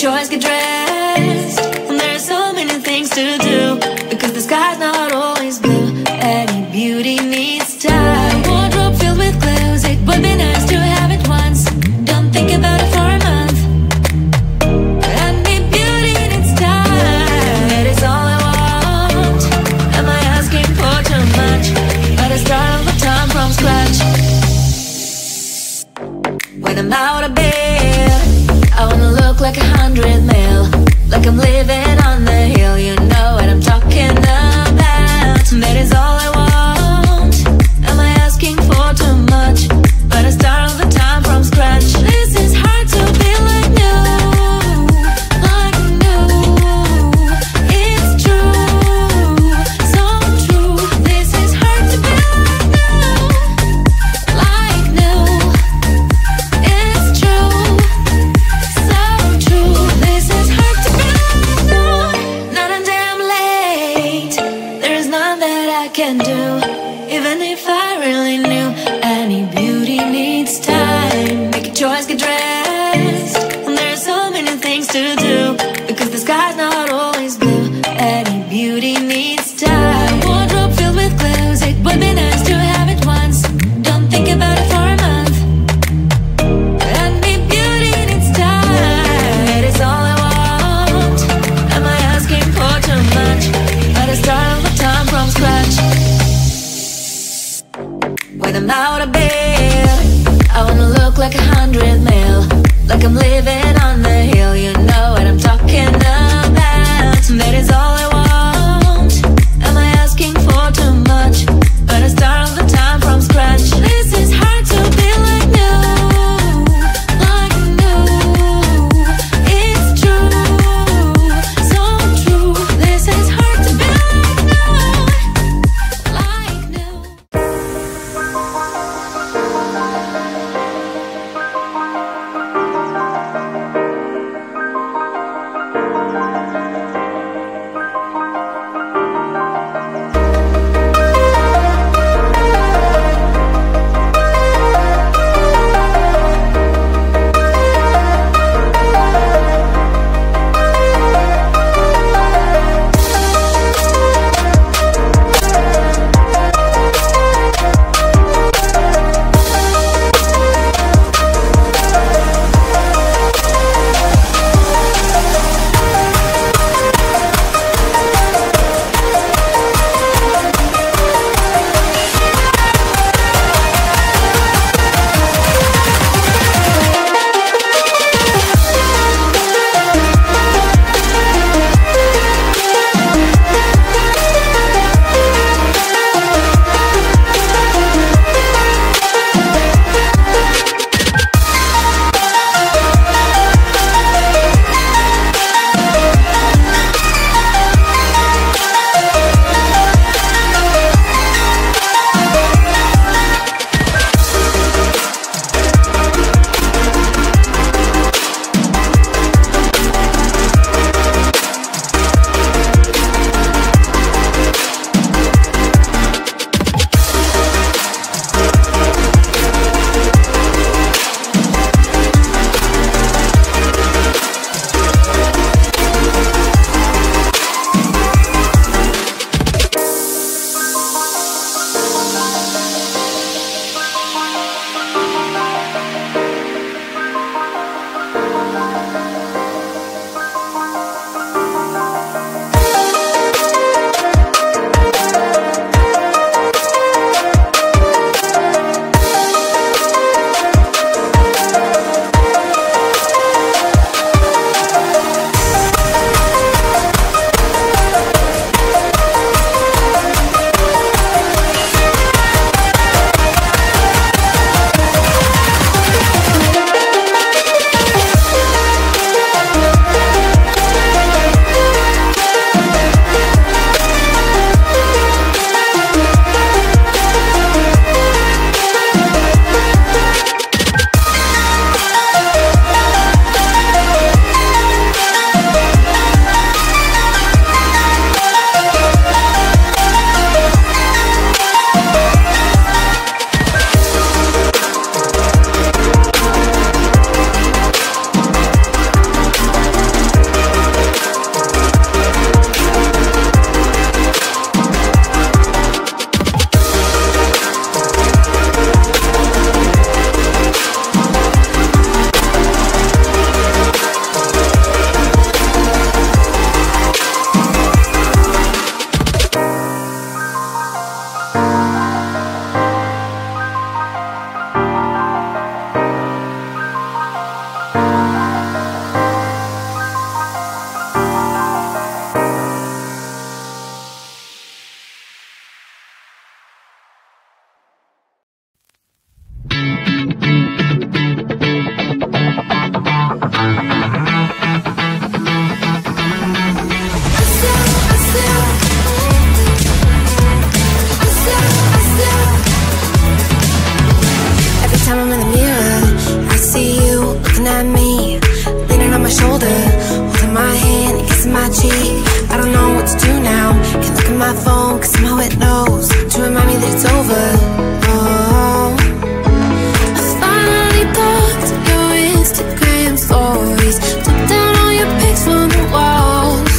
choice, get dressed. And there's so many things to do, because the sky's not always blue. Any beauty needs time. Wardrobe filled with clothes, it would be nice to have it once. Don't think about it for a month. Any beauty needs time. That is all I want. Am I asking for too much? But I start all the time from scratch. When I'm out of bed, I wanna look like 100 mil, like I'm living on the hill. You know what I'm talking about. That is all I want. Am I asking for too much? But I start all the time from scratch. This is hard to be like new, like new. It's true, so true. This is hard to be like new, it's true, so true. This is hard to be like new. Not a damn late. There is none that I can do, even if I really knew. Any beauty needs time. Make a choice, get dressed. And there's so many things to do, because the sky's not always blue. Any beauty needs time. Wardrobe filled with clothes, it would be nice to have it once. Don't think about it for a month. Any beauty needs time. That is all I want. Am I asking for too much? But I start all the time from scratch. When I'm out of bed, I wanna look like 100 mil, like I'm living on the hill. You know what I'm talking about. That is all I want. Am I asking for too much? But I start all the time from scratch. This is hard to be like new, like new. It's true, so true. This is hard to be like new. cheat. I don't know what to do now. Can't look at my phone, cause somehow it knows to remind me that it's over. Oh, I finally blocked your Instagram stories, took down all your pics from the walls.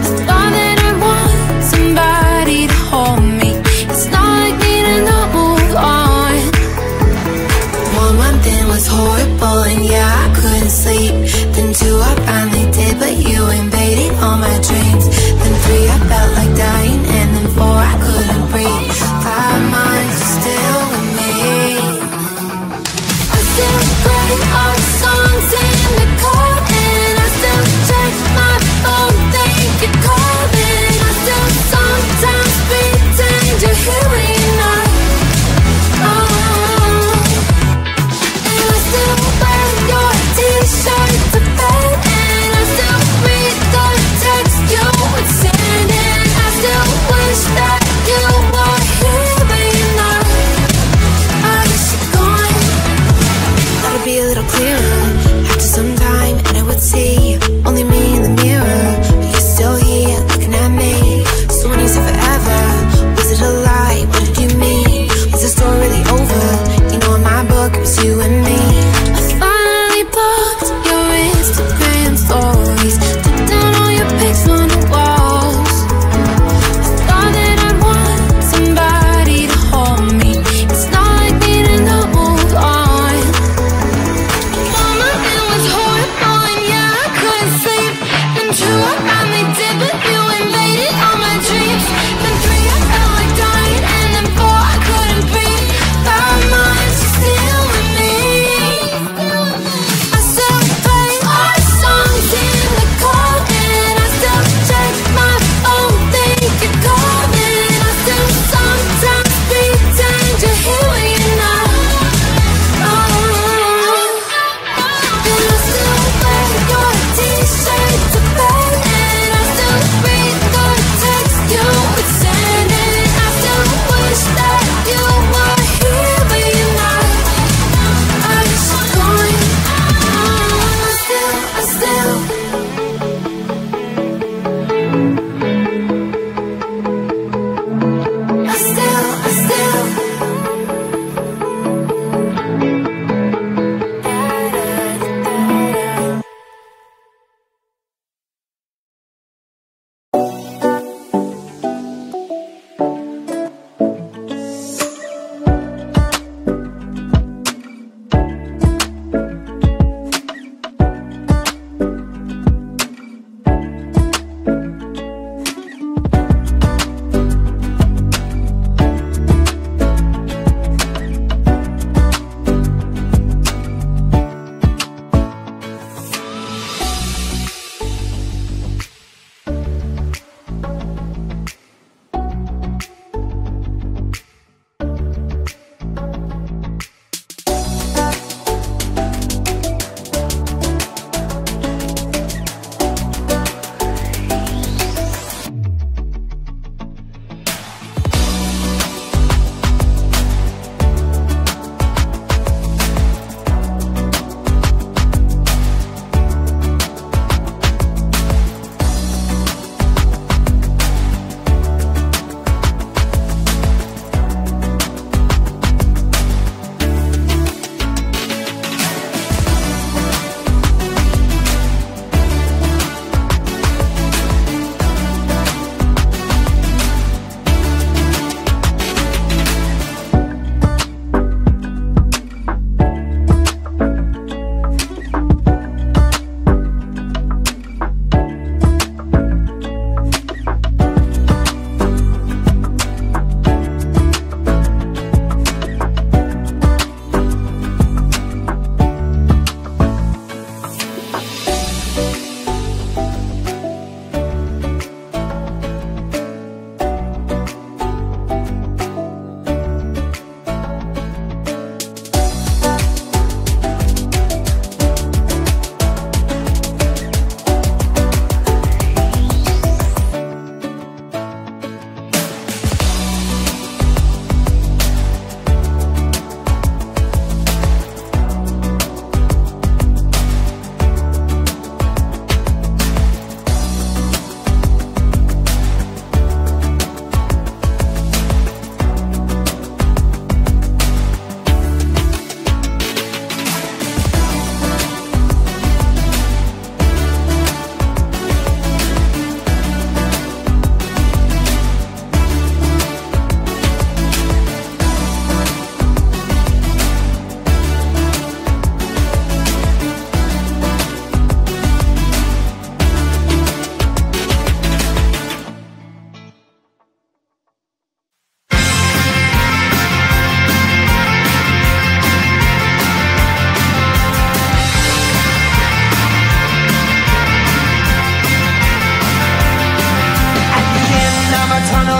I thought that I'd want somebody to hold me. It's not like me to not move on. 1 month in was horrible, and yeah, I couldn't sleep. Then 2, I finally did, but you invaded all my dreams. Then 3, I felt like dying, and then 4, I couldn't breathe. 5 months, you're still with me. I still play our songs in the car, and I still check my phone, think you're calling. I still sometimes pretend you're here when you're not. And I still wear your t-shirt to bed, and I still read the text you would send, and I still wish that you were here but you're not. I guess you're gone. Thought it'd be a little clearer after some time, and I would see only me in the mirror, but you're still here looking at me. So when you said forever, was it a lie? What did you mean? Was the story really over? You know, in my book it was you and me. I finally blocked your Instagram stories, took down all your pics on the walls. I thought that I'd want somebody to hold me. It's not like me to not move on. Mama, it was horrible, and yeah, I couldn't sleep. Then 2, I finally did, but you invaded all my dreams. Then 3, I felt like dying, and then 4, I couldn't breathe. 5 months, you're still with me. I still play our songs in the car, and I still check my phone, think you're calling. I still sometimes pretend you're here when you're not. And I still wear your t-shirt to bed, and I still read the text you would send, and I still wish that you were here but you're not. I guess you're gone. I still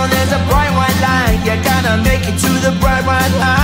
on, there's a bright white line. You gotta make it to the bright white line.